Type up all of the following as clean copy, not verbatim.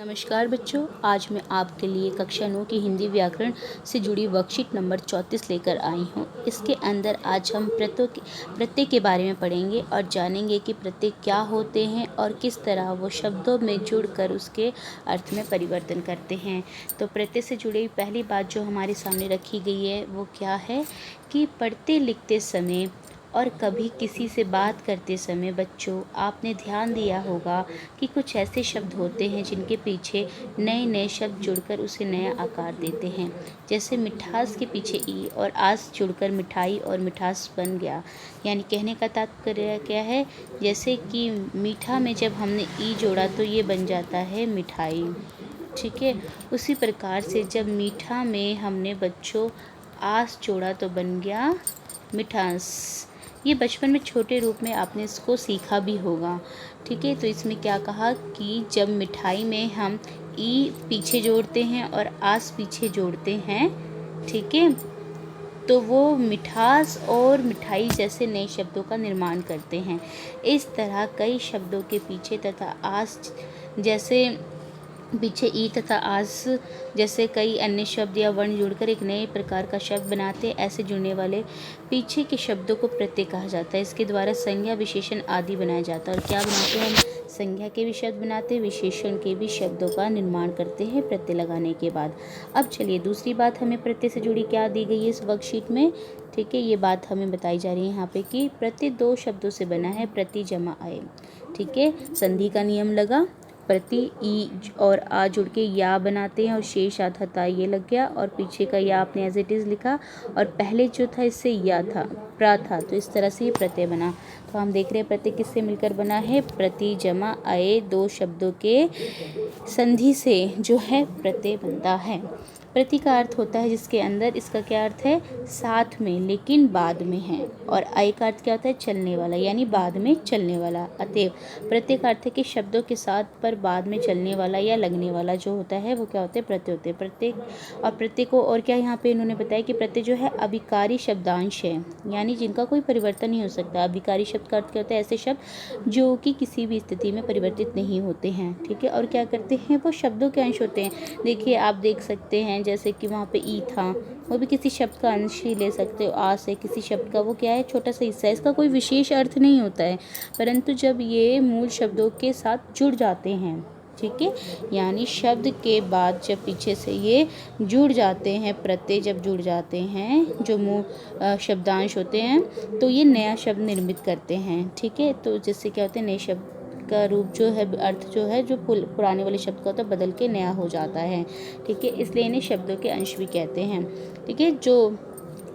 नमस्कार बच्चों, आज मैं आपके लिए कक्षा 9 की हिंदी व्याकरण से जुड़ी वर्कशीट नंबर 34 लेकर आई हूँ। इसके अंदर आज हम प्रत्यय के बारे में पढ़ेंगे और जानेंगे कि प्रत्यय क्या होते हैं और किस तरह वो शब्दों में जुड़कर उसके अर्थ में परिवर्तन करते हैं। तो प्रत्यय से जुड़ी पहली बात जो हमारे सामने रखी गई है वो क्या है कि पढ़ते लिखते समय और कभी किसी से बात करते समय बच्चों आपने ध्यान दिया होगा कि कुछ ऐसे शब्द होते हैं जिनके पीछे नए नए शब्द जुड़कर उसे नया आकार देते हैं। जैसे मिठास के पीछे ई और आस जुड़कर मिठाई और मिठास बन गया। यानी कहने का तात्पर्य क्या है, जैसे कि मीठा में जब हमने ई जोड़ा तो ये बन जाता है मिठाई। ठीक है, उसी प्रकार से जब मीठा में हमने बच्चों आस जोड़ा तो बन गया मिठास। ये बचपन में छोटे रूप में आपने इसको सीखा भी होगा। ठीक है, तो इसमें क्या कहा कि जब मिठाई में हम ई पीछे जोड़ते हैं और आस पीछे जोड़ते हैं, ठीक है, तो वो मिठास और मिठाई जैसे नए शब्दों का निर्माण करते हैं। इस तरह कई शब्दों के पीछे तथा आस जैसे पीछे ई तथा आस जैसे कई अन्य शब्द या वर्ण जुड़कर एक नए प्रकार का शब्द बनाते। ऐसे जुड़ने वाले पीछे के शब्दों को प्रत्यय कहा जाता है। इसके द्वारा संज्ञा विशेषण आदि बनाया जाता है। और क्या बनाते हैं हम? संज्ञा के भी शब्द बनाते, विशेषण के भी शब्दों का निर्माण करते हैं प्रत्यय लगाने के बाद। अब चलिए दूसरी बात हमें प्रत्यय से जुड़ी क्या दी गई है इस वर्कशीट में। ठीक है, ये बात हमें बताई जा रही है यहाँ पे कि प्रत्यय दो शब्दों से बना है, प्रति जमा आए। ठीक है, संधि का नियम लगा, प्रति ई और आ जुड़ के या बनाते हैं और शेष आधा था ये लग गया और पीछे का या आपने एज इट इज़ लिखा और पहले जो था इससे या था प्रा था, तो इस तरह से ये प्रत्यय बना। तो हम देख रहे हैं प्रत्यय किससे मिलकर बना है, प्रति जमा आए दो शब्दों के संधि से जो है प्रत्यय बनता है। प्रति का अर्थ होता है जिसके अंदर, इसका क्या अर्थ है, साथ में लेकिन बाद में है। और आय का अर्थ क्या होता है, चलने वाला, यानी बाद में चलने वाला। अतएव प्रत्यय का अर्थ है कि शब्दों के साथ पर बाद में चलने वाला या लगने वाला जो होता है वो क्या होते हैं, प्रत्यय होते हैं। प्रत्यय और प्रत्यय को और क्या यहाँ पे इन्होंने बताया कि प्रत्यय जो है अभिकारी शब्दांश है, यानी जिनका कोई परिवर्तन नहीं हो सकता। अभिकारी शब्द का अर्थ क्या होता है, ऐसे शब्द जो कि किसी भी स्थिति में परिवर्तित नहीं होते हैं। ठीक है, और क्या करते हैं, वो शब्दों के अंश होते हैं। देखिए आप देख सकते हैं जैसे कि वहाँ पे ई था, वो भी किसी शब्द का अंश ही ले सकते हो। आस है किसी शब्द का, वो क्या है, छोटा सा हिस्सा है, इसका कोई विशेष अर्थ नहीं होता है, परंतु जब ये मूल शब्दों के साथ जुड़ जाते हैं, ठीक है, यानी शब्द के बाद जब पीछे से ये जुड़ जाते हैं, प्रत्यय जब जुड़ जाते हैं जो मूल शब्दांश होते हैं, तो ये नया शब्द निर्मित करते हैं। ठीक है, तो जिससे क्या होते हैं, नए शब्द का रूप जो है, अर्थ जो है, जो पुराने वाले शब्द का होता है बदल के नया हो जाता है। ठीक है, इसलिए इन्हें शब्दों के अंश भी कहते हैं। ठीक है, जो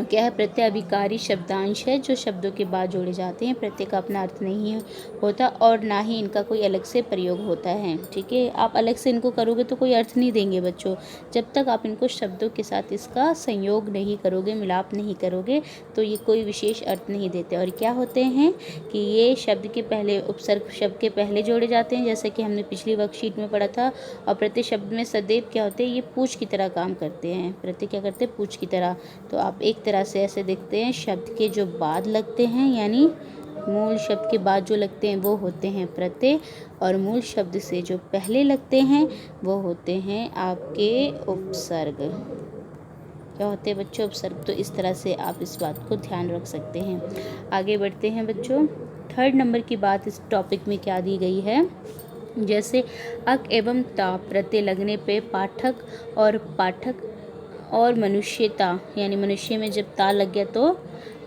क्या है, प्रत्यय अभिकारी शब्दांश है जो शब्दों के बाद जोड़े जाते हैं। प्रत्यय का अपना अर्थ नहीं होता और ना ही इनका कोई अलग से प्रयोग होता है। ठीक है, आप अलग से इनको करोगे तो कोई अर्थ नहीं देंगे बच्चों, जब तक आप इनको शब्दों के साथ इसका संयोग नहीं करोगे, मिलाप नहीं करोगे, तो ये कोई विशेष अर्थ नहीं देते। और क्या होते हैं कि ये शब्द के पहले उपसर्ग शब्द के पहले जोड़े जाते हैं, जैसे कि हमने पिछली वर्कशीट में पढ़ा था। और प्रत्यय शब्द में सदैव क्या होते हैं, ये पूछ की तरह काम करते हैं। प्रत्यय क्या करते हैं, पूछ की तरह। तो आप एक तरह से ऐसे देखते हैं, शब्द के जो बाद लगते हैं, यानी मूल शब्द के बाद जो लगते हैं वो होते हैं प्रत्यय, और मूल शब्द से जो पहले लगते हैं वो होते हैं आपके उपसर्ग। क्या होते हैं बच्चों, उपसर्ग। तो इस तरह से आप इस बात को ध्यान रख सकते हैं। आगे बढ़ते हैं बच्चों। थर्ड नंबर की बात इस टॉपिक में क्या दी गई है, जैसे अक एवं ता प्रत्यय लगने पे पाठक और मनुष्यता, यानी मनुष्य में जब ता लग गया तो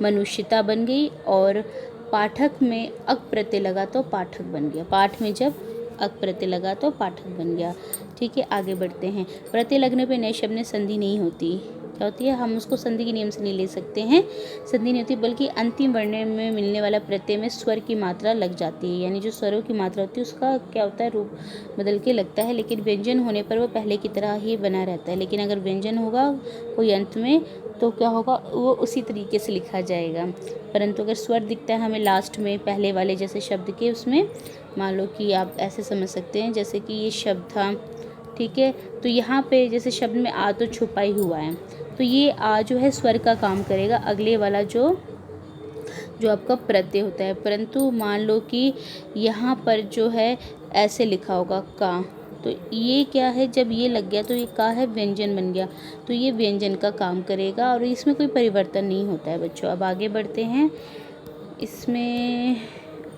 मनुष्यता बन गई, और पाठक में अक प्रत्यय लगा तो पाठक बन गया। पाठ में जब अक प्रत्यय लगा तो पाठक बन गया। ठीक है, आगे बढ़ते हैं। प्रत्यय लगने पे नए शब्द में संधि नहीं होती। क्या होती है, हम उसको संधि के नियम से नहीं ले सकते हैं, संधि नहीं होती, बल्कि अंतिम वर्ण में मिलने वाला प्रत्यय में स्वर की मात्रा लग जाती है। यानी जो स्वरों की मात्रा होती है उसका क्या होता है, रूप बदल के लगता है, लेकिन व्यंजन होने पर वो पहले की तरह ही बना रहता है। लेकिन अगर व्यंजन होगा कोई अंत में तो क्या होगा, वो उसी तरीके से लिखा जाएगा। परंतु अगर स्वर दिखता है हमें लास्ट में पहले वाले जैसे शब्द के, उसमें मान लो कि आप ऐसे समझ सकते हैं जैसे कि ये शब्द था, ठीक है, तो यहाँ पे जैसे शब्द में आ तो छुपा ही हुआ है, तो ये आ जो है स्वर का काम करेगा, अगले वाला जो आपका प्रत्यय होता है। परंतु मान लो कि यहाँ पर जो है ऐसे लिखा होगा का, तो ये क्या है, जब ये लग गया तो ये का है, व्यंजन बन गया, तो ये व्यंजन का काम करेगा और इसमें कोई परिवर्तन नहीं होता है बच्चों। अब आगे बढ़ते हैं। इसमें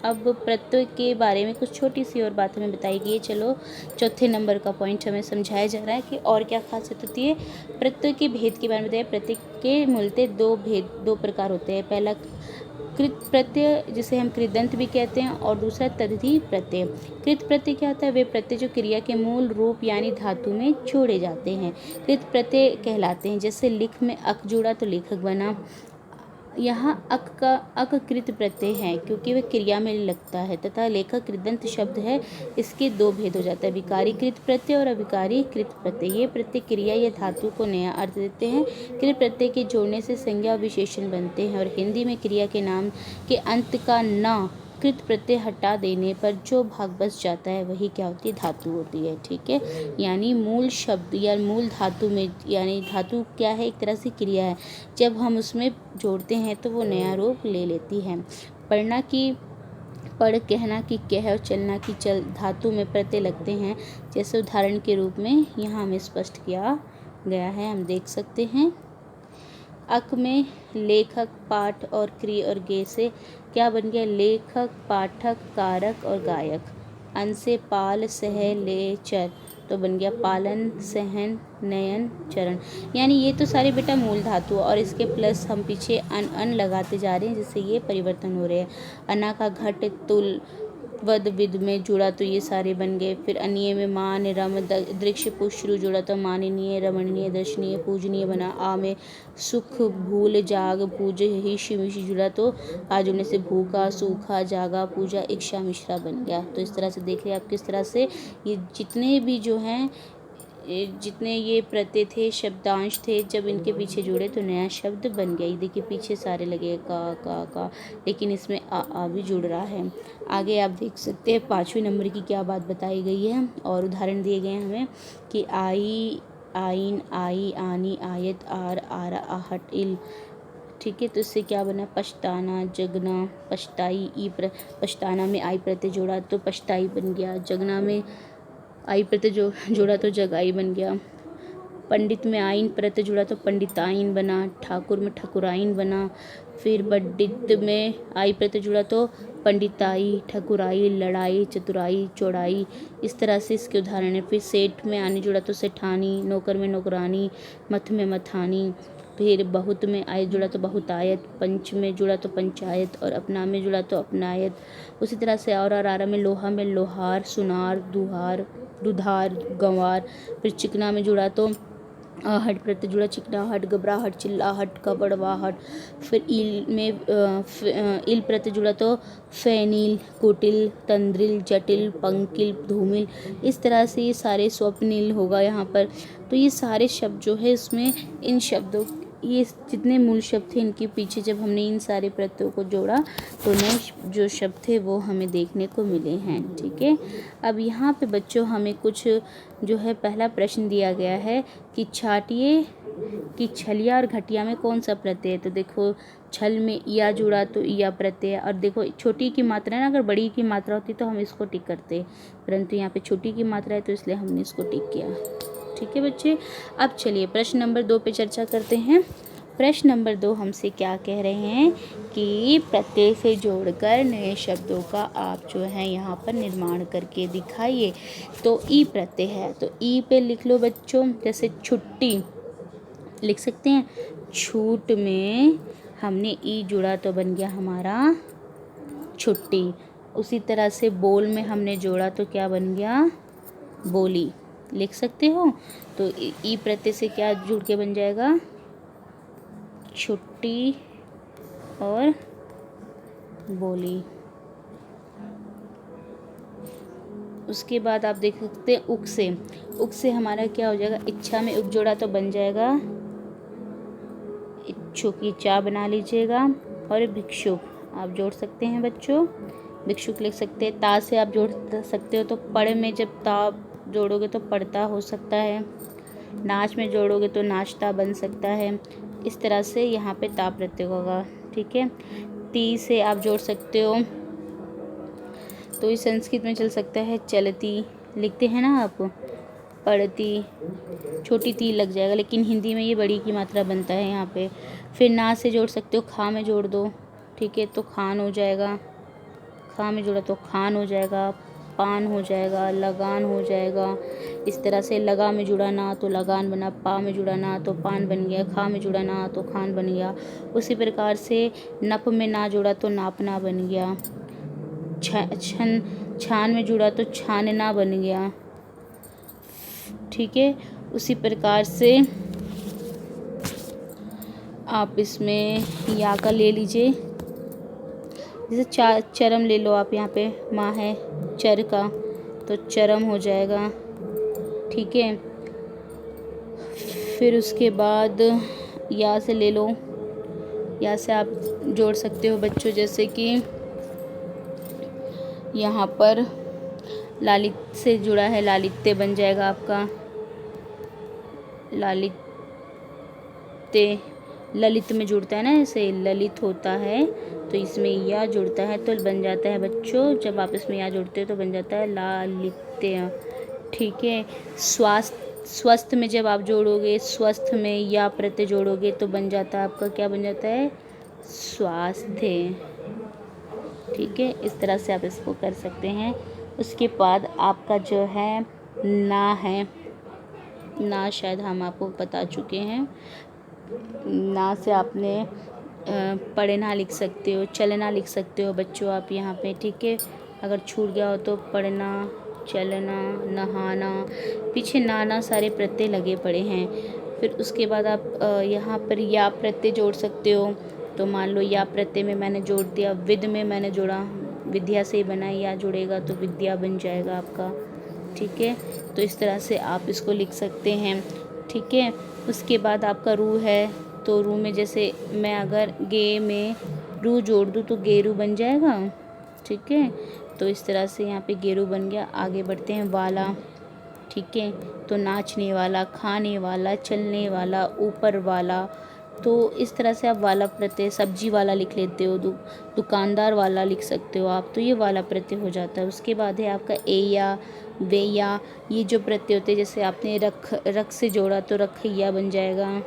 अब प्रत्यय के बारे में कुछ छोटी सी और बात हमें बताई गई है। चलो चौथे नंबर का पॉइंट हमें समझाया जा रहा है कि और क्या खासियत होती है। प्रत्यय के भेद के बारे में बताया। प्रत्यय के मूलतः दो प्रकार होते हैं। पहला कृत प्रत्यय, जिसे हम कृदंत भी कहते हैं, और दूसरा तद्धित प्रत्यय। कृत प्रत्यय क्या होता है? वे प्रत्यय जो क्रिया के मूल रूप यानी धातु में जोड़े जाते हैं, कृत प्रत्यय कहलाते हैं। जैसे लिख में अक जुड़ा तो लेखक बना। यहाँ अक का अक कृत प्रत्यय है क्योंकि वह क्रिया में लगता है, तथा लेखक कृदंत शब्द है। इसके दो भेद हो जाता है, विकारी कृत प्रत्यय और अविकारी कृत प्रत्यय। ये प्रत्यय क्रिया या धातु को नया अर्थ देते हैं। कृत प्रत्यय के जोड़ने से संज्ञा और विशेषण बनते हैं। और हिंदी में क्रिया के नाम के अंत का न कृत प्रत्यय हटा देने पर जो भाग बच जाता है वही क्या होती है? धातु होती है। ठीक है, यानी मूल शब्द या मूल धातु में, यानी धातु क्या है? एक तरह से क्रिया है, जब हम उसमें जोड़ते हैं तो वो नया रूप ले लेती है। पढ़ना की पढ़, कहना की कह और चलना की चल धातु में प्रत्यय लगते हैं। जैसे उदाहरण के रूप में यहाँ हमें स्पष्ट किया गया है, हम देख सकते हैं। अक में लेखक, पाठ और क्रिय और गे से क्या बन गया? लेखक, पाठक, कारक और गायक। अन से पाल, सह, ले, चर तो बन गया पालन, सहन, नयन, चरण। यानी ये तो सारे बेटा मूल धातु, और इसके प्लस हम पीछे अन लगाते जा रहे हैं, जिससे ये परिवर्तन हो रहे हैं। अना का घट, तुल, वद, विद में जुड़ा तो ये सारे बन गए। फिर अनीय में मान, रम, दृक्ष, पुश्रु जुड़ा तो माननीय, रमणीय, दर्शनीय, पूजनीय बना। आ में सुख, भूल, जाग, पूज, हिश, मिश जुड़ा तो आ जुड़ने से भूखा, सूखा, जागा, पूजा, इच्छा, मिश्रा बन गया। तो इस तरह से देख लिया आप किस तरह से ये जितने भी जो हैं, जितने ये प्रत्यय थे, शब्दांश थे, जब इनके पीछे जुड़े तो नया शब्द बन गया। ये देखिए पीछे सारे लगे का, लेकिन इसमें आ भी जुड़ रहा है। आगे आप देख सकते हैं 5वें नंबर की क्या बात बताई गई है, और उदाहरण दिए गए हैं हमें कि आई, आइन, आई, आनी, आयत, आर, आरा, आहट, इल। ठीक है, तो इससे क्या बना? पछताना, जगना, पछताई। पछताना में आई प्रत्यय जोड़ा तो पछताई बन गया। जगना में आई प्रत्यय जोड़ा तो जगाई बन गया। पंडित में आइन प्रत्यय जुड़ा तो पंडिताइन बना। ठाकुर में ठकुराइन बना। फिर पंडित में आई प्रत्यय जुड़ा तो पंडिताई, ठकुराई, लड़ाई, चतुराई, चौड़ाई। इस तरह से इसके उदाहरण है। फिर सेठ में आने जुड़ा तो सेठानी, नौकर में नौकरानी, मथ में मथानी। फिर बहुत में आय जुड़ा तो बहुतायत, पंच में जुड़ा तो पंचायत, और अपना में जुड़ा तो अपनायत। उसी तरह से और आरा में लोहा में लोहार, सुनार, दुहार, दुधार, गंवार। फिर चिकना में जुड़ा तो आहट प्रत्यय जुड़ा चिकनाहट, घबराहट, चिल्लाहट, कबड़वाहट। फिर ईल में इल प्रत्यय जुड़ा तो फैनील, कुटिल, तंद्रिल, जटिल, पंकिल, धूमिल। इस तरह से ये सारे स्वप्निल होगा यहाँ पर। तो ये सारे शब्द जो है इसमें, इन शब्दों, ये जितने मूल शब्द थे इनके पीछे जब हमने इन सारे प्रत्ययों को जोड़ा तो नए जो शब्द थे वो हमें देखने को मिले हैं। ठीक है, अब यहाँ पे बच्चों हमें कुछ जो है पहला प्रश्न दिया गया है कि छाटिए कि छलिया और घटिया में कौन सा प्रत्यय है। तो देखो छल में या जुड़ा तो या प्रत्यय, और देखो छोटी की मात्रा है ना, अगर बड़ी की मात्रा होती तो हम इसको टिक करते, परंतु यहाँ पे छोटी की मात्रा है तो इसलिए हमने इसको टिक किया। ठीक है बच्चे, अब चलिए प्रश्न नंबर 2 पे चर्चा करते हैं। प्रश्न नंबर 2 हमसे क्या कह रहे हैं कि प्रत्यय से जोड़कर नए शब्दों का आप जो है यहाँ पर निर्माण करके दिखाइए। तो ई प्रत्यय है, तो ई पे लिख लो बच्चों। जैसे छुट्टी लिख सकते हैं, छूट में हमने ई जुड़ा तो बन गया हमारा छुट्टी। उसी तरह से बोल में हमने जोड़ा तो क्या बन गया? बोली। लिख सकते हो, तो ई प्रत्यय से क्या जुड़ के बन जाएगा? छुट्टी और बोली। उसके बाद आप देख सकते हैं उक से हमारा क्या हो जाएगा? इच्छा में उक जोड़ा तो बन जाएगा इच्छुक, की चा बना लीजिएगा। और भिक्षुक आप जोड़ सकते हैं बच्चों, भिक्षुक लिख सकते हैं। ता से आप जोड़ सकते हो, तो पढ़ में जब ता जोड़ोगे तो पढ़ता हो सकता है। नाच में जोड़ोगे तो नाचता बन सकता है। इस तरह से यहाँ पे ता प्रत्यय होगा। ठीक है, ती से आप जोड़ सकते हो, तो इस संस्कृत में चल सकता है चलती, लिखते हैं ना आप, पढ़ती, छोटी ती लग जाएगा, लेकिन हिंदी में ये बड़ी की मात्रा बनता है यहाँ पे। फिर ना से जोड़ सकते हो, खा में जोड़ दो, ठीक है, तो खान हो जाएगा। खा में जोड़ा तो खान हो जाएगा, पान हो जाएगा, लगान हो जाएगा। इस तरह से लगा में जुड़ा ना तो लगान बना, पा में जुड़ा ना तो पान बन गया, खा में जुड़ा ना तो खान बन गया। उसी प्रकार से नप में ना जुड़ा तो नापना बन गया। छान में जुड़ा तो छानना बन गया, ठीक है। उसी प्रकार से आप इसमें या का ले लीजिए, जैसे चरम ले लो आप, यहाँ पे माँ है चर का तो चरम हो जाएगा, ठीक है। फिर उसके बाद या से ले लो, या से आप जोड़ सकते हो बच्चों, जैसे कि यहाँ पर लालित से जुड़ा है, लालित्य बन जाएगा आपका, लालित्य। ललित में जुड़ता है ना, ऐसे ललित होता है तो इसमें या जुड़ता है तो बन जाता है बच्चों, जब आप इसमें या जुड़ते हो तो बन जाता है लालित्य, ठीक है। स्वस्थ में जब आप जोड़ोगे, स्वस्थ में या प्रत्यय जोड़ोगे तो बन जाता है आपका, क्या बन जाता है, स्वास्थ्य, ठीक है। इस तरह से आप इसको कर सकते हैं। उसके बाद आपका जो है ना है, ना शायद हम आपको बता चुके हैं। ना से आपने पढ़ना लिख सकते हो, चलना लिख सकते हो बच्चों आप यहाँ पे, ठीक है। अगर छूट गया हो तो पढ़ना, चलना, नहाना, पीछे नाना सारे प्रत्यय लगे पड़े हैं। फिर उसके बाद आप यहाँ पर या प्रत्यय जोड़ सकते हो, तो मान लो या प्रत्यय में मैंने जोड़ दिया, विद में मैंने जोड़ा, विद्या से बना, या जुड़ेगा तो विद्या बन जाएगा आपका, ठीक है। तो इस तरह से आप इसको लिख सकते हैं, ठीक है। उसके बाद आपका रू है, तो रू में जैसे मैं अगर गे में रू जोड़ दूँ तो गेरू बन जाएगा, ठीक है। तो इस तरह से यहाँ पे गेरू बन गया। आगे बढ़ते हैं, वाला, ठीक है, तो नाचने वाला, खाने वाला, चलने वाला, ऊपर वाला। तो इस तरह से आप वाला प्रत्यय, सब्जी वाला लिख लेते हो, दुकानदार वाला लिख सकते हो आप, तो ये वाला प्रत्यय हो जाता है। उसके बाद है आपका ए या, वे या, ये जो प्रत्यय होते हैं, जैसे आपने रख से जोड़ा तो रखैया बन जाएगा,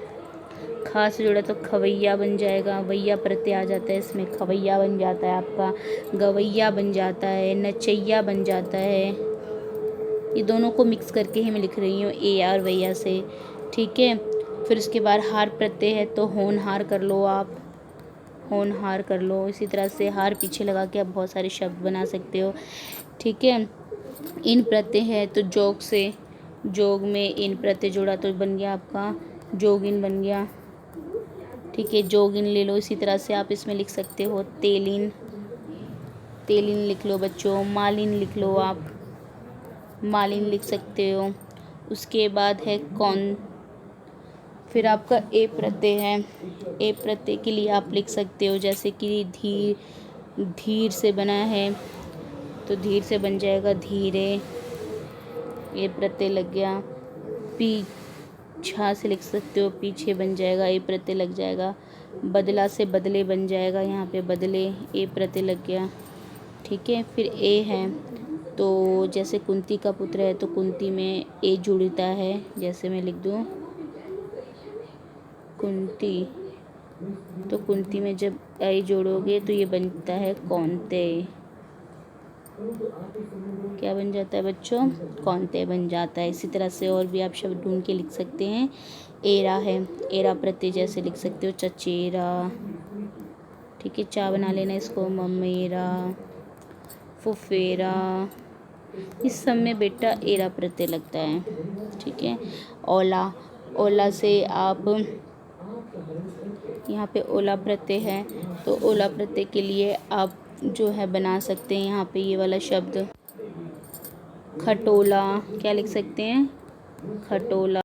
खा से जोड़ा तो खवैया बन जाएगा, वैया प्रत्यय आ जाता है इसमें, खवैया बन जाता है आपका, गवैया बन जाता है, नचैया बन जाता है। ये दोनों को मिक्स करके ही मैं लिख रही हूँ, ए और वैया से, ठीक है। फिर उसके बाद हार प्रत्यय है, तो होनहार कर लो आप, होनहार कर लो। इसी तरह से हार पीछे लगा के आप बहुत सारे शब्द बना सकते हो, ठीक है। इन प्रत्यय है, तो जोग से, जोग में इन प्रत्यय जोड़ा तो बन गया आपका जोगिन बन गया, ठीक है, जोगिन ले लो। इसी तरह से आप इसमें लिख सकते हो तेलिन, तेलिन लिख लो बच्चों, मालिन लिख लो आप, मालिन लिख सकते हो। उसके बाद है कौन, फिर आपका ए प्रत्यय है, ए प्रत्यय के लिए आप लिख सकते हो, जैसे कि धीर से बना है तो धीर से बन जाएगा धीरे, ए प्रत्यय लग गया। पीछा से लिख सकते हो, पीछे बन जाएगा, ए प्रत्यय लग जाएगा। बदला से बदले बन जाएगा, यहाँ पे बदले, ए प्रत्यय लग गया, ठीक है। फिर ए है, तो जैसे कुंती का पुत्र है तो कुंती में ए जुड़ता है, जैसे मैं लिख दूँ कुंती, तो कुंती में जब ए जोड़ोगे तो ये बनता है कौनते, क्या बन जाता है बच्चों, कौनते बन जाता है। इसी तरह से और भी आप शब्द ढूंढ के लिख सकते हैं। एरा है, एरा प्रत्यय जैसे लिख सकते हो चचेरा, ठीक है, चा बना लेना इसको, ममेरा, फुफेरा, इस सब में बेटा एरा प्रत्यय लगता है, ठीक है। ओला, ओला से आप यहाँ पे ओला प्रत्यय है, तो ओला प्रत्यय के लिए आप जो है बना सकते हैं यहाँ पे ये वाला शब्द खटोला, क्या लिख सकते हैं, खटोला।